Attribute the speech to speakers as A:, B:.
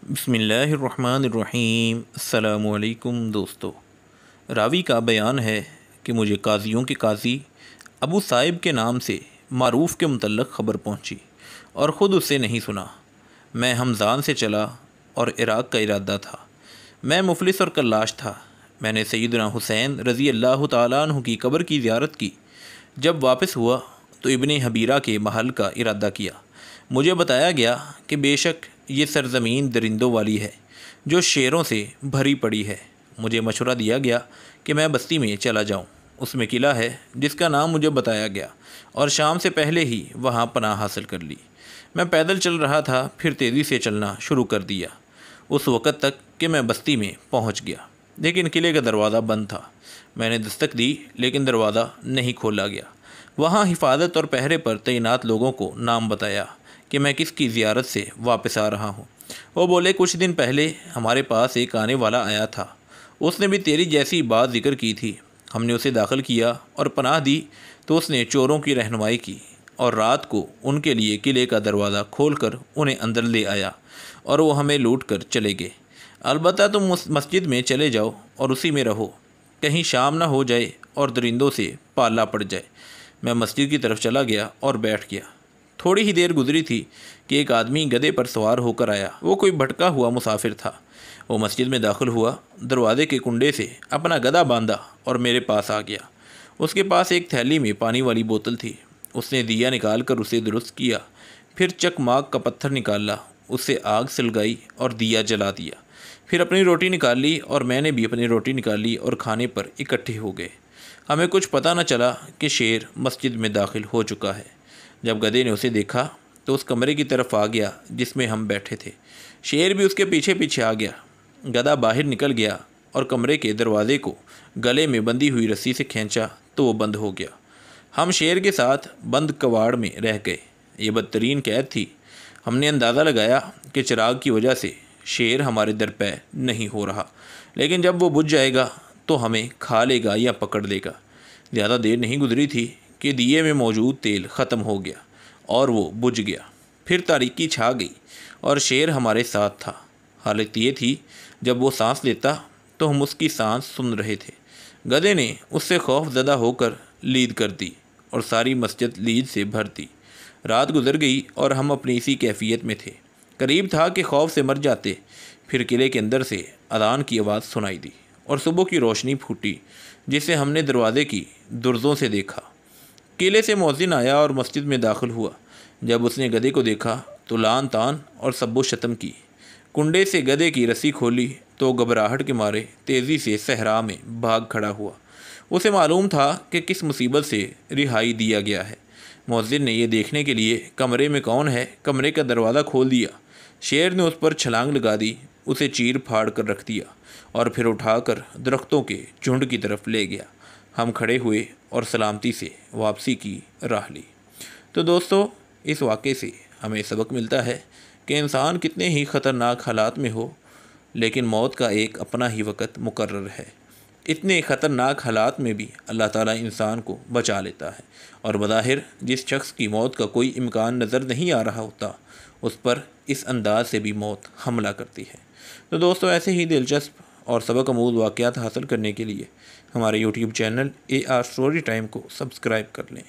A: بسم اللہ الرحمن الرحیم۔ السلام علیکم دوستو۔ راوی کا بیان ہے کہ مجھے قاضیوں کے قاضی ابو صائب کے نام سے معروف کے متعلق خبر پہنچی اور خود اسے نہیں سنا۔ میں ہمزان سے چلا اور عراق کا ارادہ تھا۔ میں مفلس اور کلاش تھا۔ میں نے سیدنا حسین رضی اللہ تعالیٰ عنہ کی قبر کی زیارت کی۔ جب واپس ہوا تو ابن حبیرہ کے محل کا ارادہ کیا۔ مجھے بتایا گیا کہ بے شک یہ سرزمین درندوں والی ہے جو شیروں سے بھری پڑی ہے۔ مجھے مشورہ دیا گیا کہ میں بستی میں چلا جاؤں۔ اس میں قلعہ ہے جس کا نام مجھے بتایا گیا اور شام سے پہلے ہی وہاں پناہ حاصل کر لی۔ میں پیدل چل رہا تھا، پھر تیزی سے چلنا شروع کر دیا اس وقت تک کہ میں بستی میں پہنچ گیا، لیکن قلعے کا دروازہ بند تھا۔ میں نے دستک دی لیکن دروازہ نہیں کھولا گیا۔ وہاں حفاظت اور پہرے پر تعینات لوگوں کو نام بتایا کہ میں کس کی زیارت سے واپس آ رہا ہوں۔ وہ بولے، کچھ دن پہلے ہمارے پاس ایک آنے والا آیا تھا، اس نے بھی تیری جیسی بات ذکر کی تھی۔ ہم نے اسے داخل کیا اور پناہ دی تو اس نے چوروں کی رہنمائی کی اور رات کو ان کے لیے قلعے کا دروازہ کھول کر انہیں اندر لے آیا اور وہ ہمیں لوٹ کر چلے گئے۔ البتہ تم مسجد میں چلے جاؤ اور اسی میں رہو، کہیں شام نہ ہو جائے اور درندوں سے پالا پڑ جائے۔ میں مسجد کی طرف چلا گیا اور بیٹھ گیا۔ تھوڑی ہی دیر گزری تھی کہ ایک آدمی گدھے پر سوار ہو کر آیا۔ وہ کوئی بھٹکا ہوا مسافر تھا۔ وہ مسجد میں داخل ہوا، دروازے کے کنڈے سے اپنا گدھا باندھا اور میرے پاس آ گیا۔ اس کے پاس ایک تھیلی میں پانی والی بوتل تھی۔ اس نے دیا نکال کر اسے درست کیا، پھر چکماک کا پتھر نکالا، اس سے آگ سلگائی اور دیا جلا دیا۔ پھر اپنی روٹی نکال لی اور میں نے بھی اپنی روٹی نکالی اور کھانے پر اکٹھے ہو گئے۔ ہمیں کچھ پتہ نہ چلا کہ شیر مسجد میں داخل ہو چکا ہے۔ جب گدھے نے اسے دیکھا تو اس کمرے کی طرف آ گیا جس میں ہم بیٹھے تھے۔ شیر بھی اس کے پیچھے پیچھے آ گیا۔ گدھا باہر نکل گیا اور کمرے کے دروازے کو گلے میں بندھی ہوئی رسی سے کھینچا تو وہ بند ہو گیا۔ ہم شیر کے ساتھ بند کواڑ میں رہ گئے۔ یہ بدترین قید تھی۔ ہم نے اندازہ لگایا کہ چراغ کی وجہ سے شیر ہمارے درپے نہیں ہو رہا، لیکن جب وہ بجھ جائے گا تو ہمیں کھا لے گا یا پکڑ لے گا۔ زیادہ دیر نہیں گزری تھی کہ دیے میں موجود تیل ختم ہو گیا اور وہ بجھ گیا۔ پھر تاریکی چھا گئی اور شیر ہمارے ساتھ تھا۔ حالت یہ تھی جب وہ سانس لیتا تو ہم اس کی سانس سن رہے تھے۔ گدھے نے اس سے خوف زدہ ہو کر لید کر دی اور ساری مسجد لید سے بھر دی۔ رات گزر گئی اور ہم اپنی اسی کیفیت میں تھے۔ قریب تھا کہ خوف سے مر جاتے۔ پھر قلعے کے اندر سے اذان کی آواز سنائی دی اور صبح کی روشنی پھوٹی جسے ہم نے دروازے کی درزوں سے دیکھا۔ قلعے سے مؤذن آیا اور مسجد میں داخل ہوا۔ جب اس نے گدھے کو دیکھا تو لعن طعن اور سب و شتم کی۔ کنڈے سے گدھے کی رسی کھولی تو گھبراہٹ کے مارے تیزی سے صحرا میں بھاگ کھڑا ہوا۔ اسے معلوم تھا کہ کس مصیبت سے رہائی دیا گیا ہے۔ مؤذن نے یہ دیکھنے کے لیے کمرے میں کون ہے کمرے کا دروازہ کھول دیا۔ شیر نے اس پر چھلانگ لگا دی، اسے چیر پھاڑ کر رکھ دیا اور پھر اٹھا کر درختوں کے جھنڈ کی طرف لے گیا۔ ہم کھڑے ہوئے اور سلامتی سے واپسی کی راہ لی۔ تو دوستو، اس واقعے سے ہمیں سبق ملتا ہے کہ انسان کتنے ہی خطرناک حالات میں ہو لیکن موت کا ایک اپنا ہی وقت مقرر ہے۔ اتنے خطرناک حالات میں بھی اللہ تعالیٰ انسان کو بچا لیتا ہے، اور بظاہر جس شخص کی موت کا کوئی امکان نظر نہیں آ رہا ہوتا اس پر اس انداز سے بھی موت حملہ کرتی ہے۔ تو دوستو، ایسے ہی دلچسپ اور سبق آموز واقعات حاصل کرنے کے لیے ہمارے YouTube channel AR story time کو سبسکرائب کر لیں۔